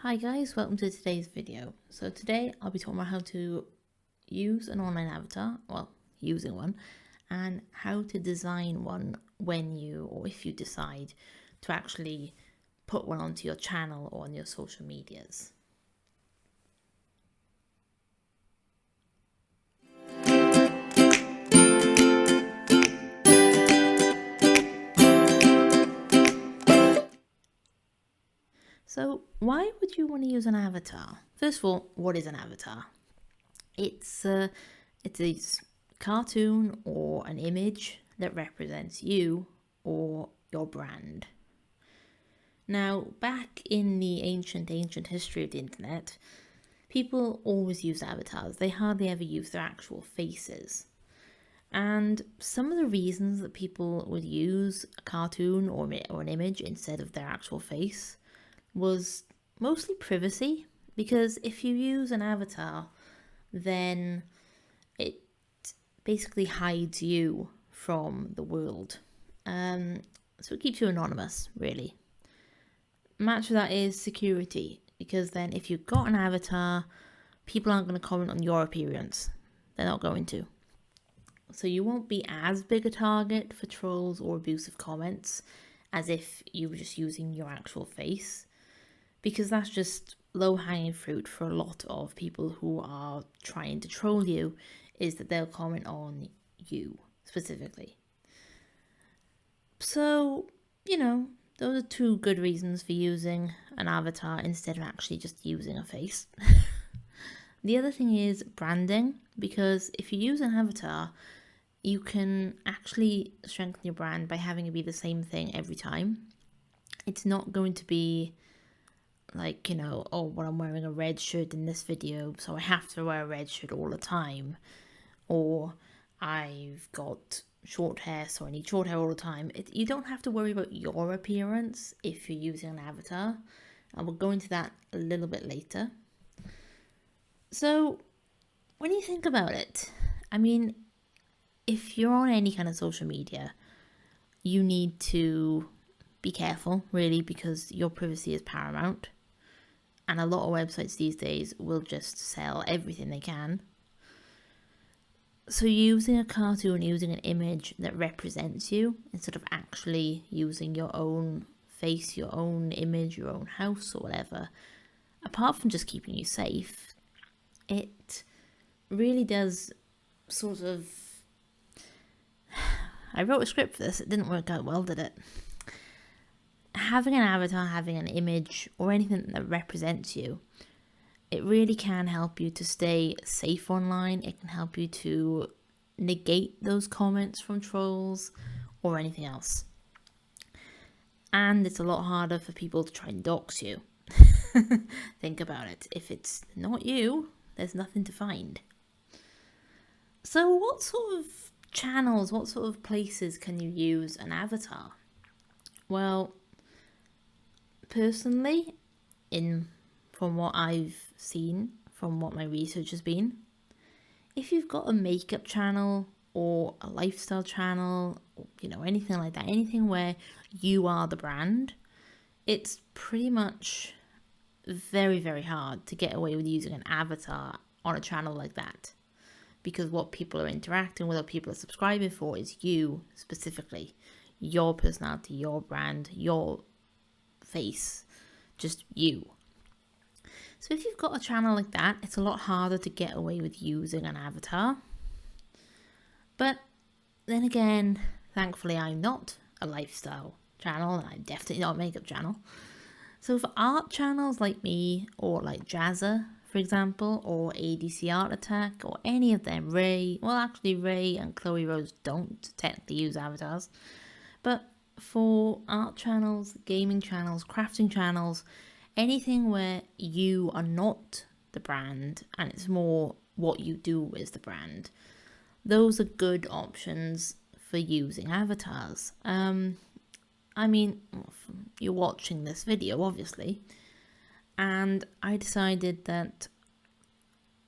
Hi guys, welcome to today's video. So today I'll be talking about how to use an online avatar, well, using one, and how to design one when you, or if you decide to actually put one onto your channel or on your social medias. So why would you want to use an avatar? First of all, what is an avatar? It's a cartoon or an image that represents you or your brand. Now, back in the ancient history of the internet, people always used avatars. They hardly ever used their actual faces. And some of the reasons that people would use a cartoon or an image instead of their actual face was mostly privacy. Because if you use an avatar, then it basically hides you from the world. So it keeps you anonymous, really. Match for that is security, because then if you've got an avatar, people aren't going to comment on your appearance. They're not going to. So you won't be as big a target for trolls or abusive comments as if you were just using your actual face, because that's just low-hanging fruit for a lot of people who are trying to troll you, is that they'll comment on you specifically. So, those are two good reasons for using an avatar instead of actually just using a face. The other thing is branding, because if you use an avatar, you can actually strengthen your brand by having it be the same thing every time. It's not going to be like, oh, well, I'm wearing a red shirt in this video, so I have to wear a red shirt all the time. Or I've got short hair, so I need short hair all the time. You don't have to worry about your appearance if you're using an avatar. And we'll go into that a little bit later. So, when you think about it, I mean, if you're on any kind of social media, you need to be careful, really, because your privacy is paramount. And a lot of websites these days will just sell everything they can. So using a cartoon, using an image that represents you, instead of actually using your own face, your own image, your own house or whatever, apart from just keeping you safe, it really does sort of... I wrote a script for this, it didn't work out well, did it? Having an avatar, having an image, or anything that represents you, it really can help you to stay safe online. It can help you to negate those comments from trolls or anything else. And it's a lot harder for people to try and dox you. Think about it. If it's not you, there's nothing to find. So what sort of channels, what sort of places can you use an avatar? Well, personally, from what I've seen, from what my research has been, if you've got a makeup channel or a lifestyle channel, or, anything like that, anything where you are the brand, it's pretty much very, very hard to get away with using an avatar on a channel like that. Because what people are interacting with, what people are subscribing for, is you specifically, your personality, your brand, your face, just you. So if you've got a channel like that, it's a lot harder to get away with using an avatar. But then again, thankfully I'm not a lifestyle channel, and I'm definitely not a makeup channel. So for art channels like me, or like Jazza, for example, or ADC Art Attack, or any of them, Ray and Chloe Rose don't technically use avatars. But for art channels, gaming channels, crafting channels, anything where you are not the brand and it's more what you do is the brand, those are good options for using avatars. I mean, you're watching this video, obviously, and I decided that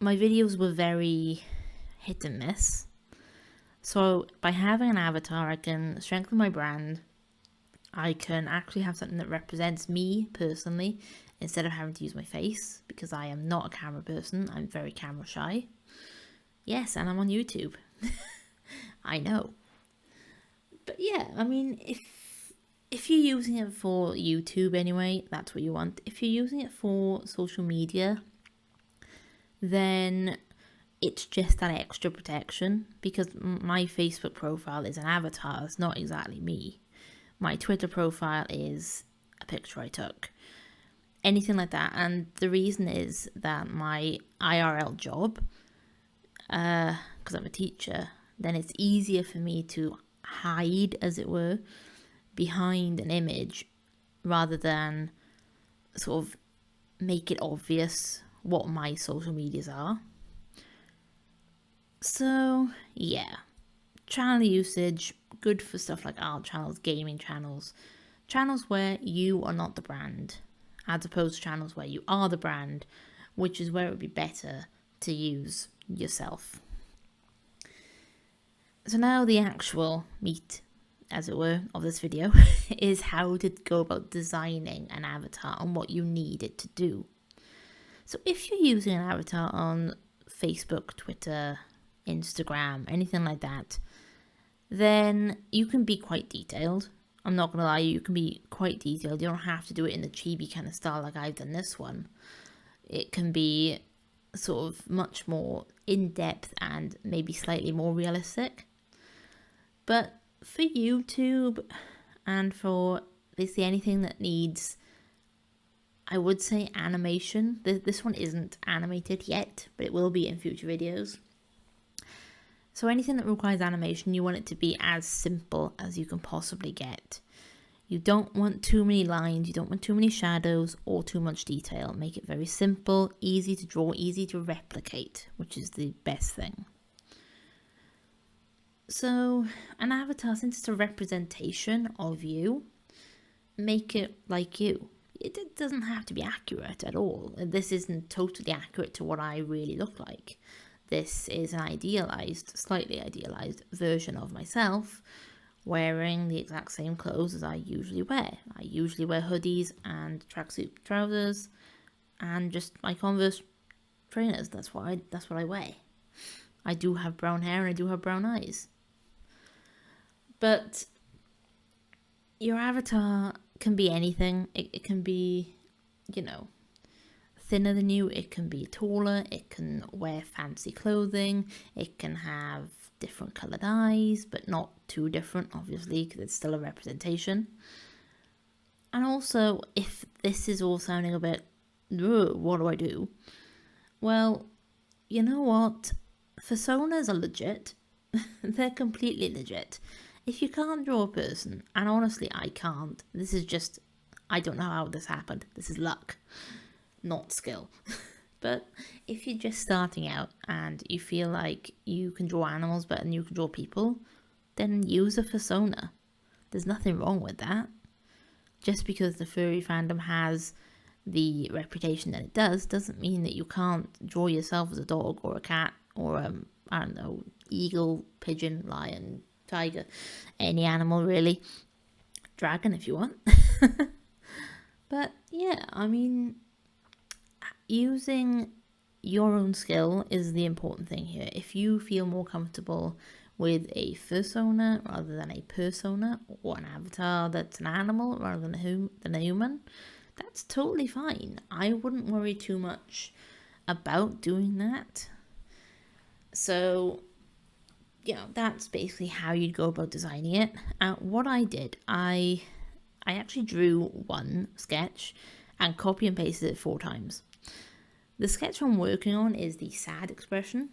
my videos were very hit and miss. So by having an avatar, I can strengthen my brand, I can actually have something that represents me personally instead of having to use my face, because I am not a camera person. I'm very camera shy. Yes, and I'm on YouTube. I know. But yeah, I mean, if you're using it for YouTube anyway, that's what you want. If you're using it for social media, then it's just that extra protection, because my Facebook profile is an avatar. It's not exactly me. My Twitter profile is a picture I took. Anything like that. And the reason is that my IRL job, because I'm a teacher, then it's easier for me to hide, as it were, behind an image rather than sort of make it obvious what my social medias are. So yeah, channel usage, good for stuff like art channels, gaming channels, channels where you are not the brand, as opposed to channels where you are the brand, which is where it would be better to use yourself. So now the actual meat, as it were, of this video is how to go about designing an avatar and what you need it to do. So if you're using an avatar on Facebook, Twitter, Instagram, anything like that, then you can be quite detailed. I'm not going to lie, you can be quite detailed. You don't have to do it in the chibi kind of style like I've done this one. It can be sort of much more in-depth and maybe slightly more realistic. But for YouTube and for basically anything that needs, I would say, animation. This one isn't animated yet, but it will be in future videos. So anything that requires animation, you want it to be as simple as you can possibly get. You don't want too many lines, you don't want too many shadows or too much detail. Make it very simple, easy to draw, easy to replicate, which is the best thing. So an avatar, since it's a representation of you, make it like you. It doesn't have to be accurate at all. This isn't totally accurate to what I really look like. This is an idealized, slightly idealized version of myself, wearing the exact same clothes as I usually wear. I usually wear hoodies and tracksuit trousers and just my Converse trainers. That's what I wear. I do have brown hair and I do have brown eyes. But your avatar can be anything. It can be, thinner than you, it can be taller, it can wear fancy clothing, it can have different coloured eyes, but not too different, obviously, because it's still a representation. And also, if this is all sounding a bit, what do I do? Well, you know what? Personas are legit. They're completely legit. If you can't draw a person, and honestly, I can't, this is just, I don't know how this happened. This is luck, not skill. But if you're just starting out and you feel like you can draw animals better than you can draw people, then use a persona. There's nothing wrong with that. Just because the furry fandom has the reputation that it does, doesn't mean that you can't draw yourself as a dog or a cat or I don't know, eagle, pigeon, lion, tiger, any animal really. Dragon if you want. But yeah, I mean, using your own skill is the important thing here. If you feel more comfortable with a fursona rather than a persona, or an avatar that's an animal rather than a human, that's totally fine. I wouldn't worry too much about doing that. So, that's basically how you'd go about designing it. What I did, I actually drew one sketch and copy and pasted it 4 times. The sketch I'm working on is the sad expression.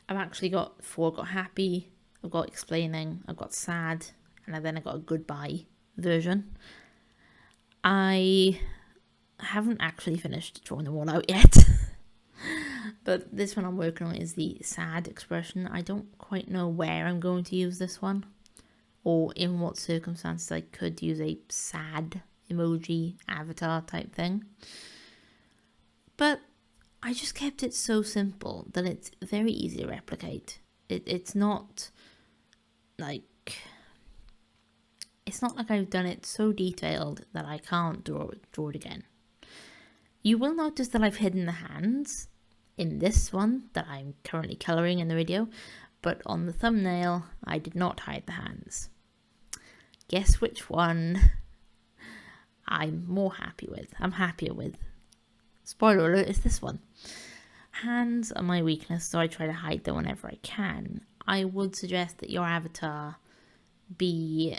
I've actually got 4. I've got happy, I've got explaining, I've got sad, and then I've got a goodbye version. I haven't actually finished drawing them all out yet. But this one I'm working on is the sad expression. I don't quite know where I'm going to use this one, or in what circumstances I could use a sad emoji avatar type thing. But I just kept it so simple that it's very easy to replicate. It's not like it's not like I've done it so detailed that I can't draw it again. You will notice that I've hidden the hands in this one that I'm currently colouring in the video, but on the thumbnail I did not hide the hands. Guess which one I'm more happy with. I'm happier with. Spoiler alert, it's this one. Hands are my weakness, so I try to hide them whenever I can. I would suggest that your avatar be,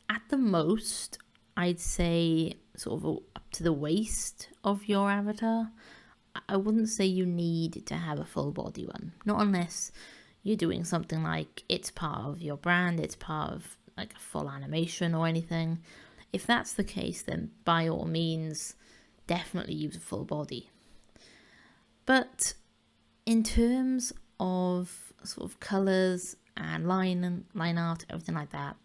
at the most, I'd say sort of up to the waist of your avatar. I wouldn't say you need to have a full body one. Not unless you're doing something like it's part of your brand, it's part of like a full animation or anything. If that's the case, then by all means, definitely use a full body. But in terms of sort of colours and line art, everything like that,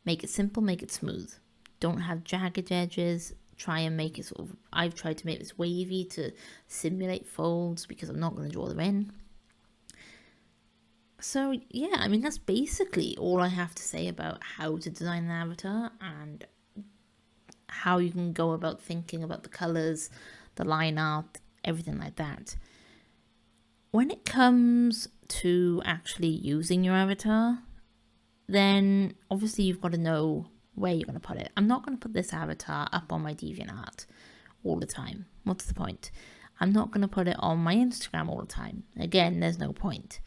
make it simple, make it smooth. Don't have jagged edges. Try and make it sort of, I've tried to make this wavy to simulate folds because I'm not going to draw them in. So yeah, I mean, that's basically all I have to say about how to design an avatar and how you can go about thinking about the colours, the line art, everything like that. When it comes to actually using your avatar, then obviously you've got to know where you're going to put it. I'm not going to put this avatar up on my DeviantArt all the time. What's the point? I'm not going to put it on my Instagram all the time. Again, there's no point.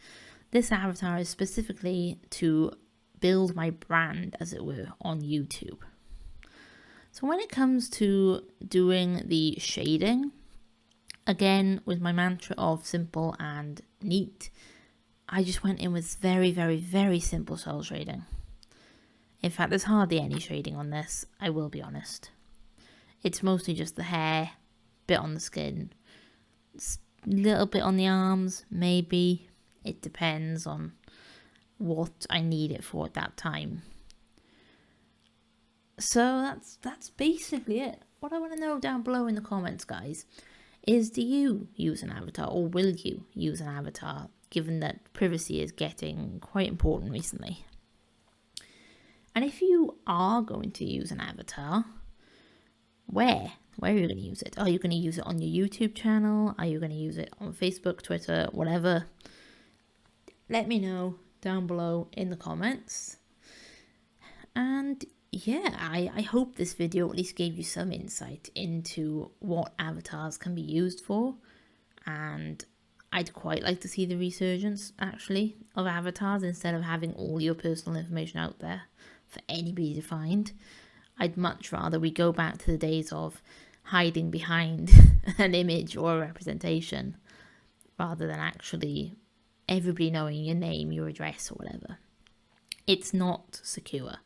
This avatar is specifically to build my brand, as it were, on YouTube. So when it comes to doing the shading, again, with my mantra of simple and neat, I just went in with very, very, very simple cell shading. In fact, there's hardly any shading on this, I will be honest. It's mostly just the hair, bit on the skin, little bit on the arms, maybe. It depends on what I need it for at that time. So that's basically it. What I want to know down below in the comments, guys, is do you use an avatar, or will you use an avatar, given that privacy is getting quite important recently? And if you are going to use an avatar, where are you going to use it? Are you going to use it on your YouTube channel? Are you going to use it on Facebook, Twitter, whatever? Let me know down below in the comments. And yeah, I hope this video at least gave you some insight into what avatars can be used for. And I'd quite like to see the resurgence, actually, of avatars instead of having all your personal information out there for anybody to find. I'd much rather we go back to the days of hiding behind an image or a representation rather than actually everybody knowing your name, your address or whatever. It's not secure.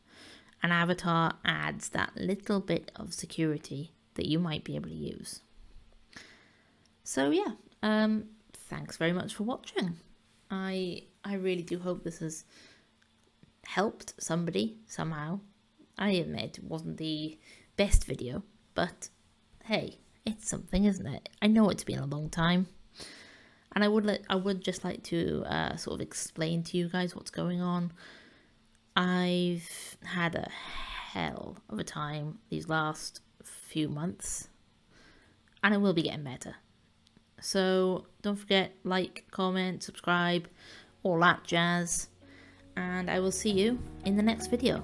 An avatar adds that little bit of security that you might be able to use. So yeah, thanks very much for watching. I really do hope this has helped somebody somehow. I admit it wasn't the best video, but hey, it's something, isn't it? I know it's been a long time, and I would just like to sort of explain to you guys what's going on. I've had a hell of a time these last few months, and I will be getting better. So don't forget, like, comment, subscribe, all that jazz. And I will see you in the next video.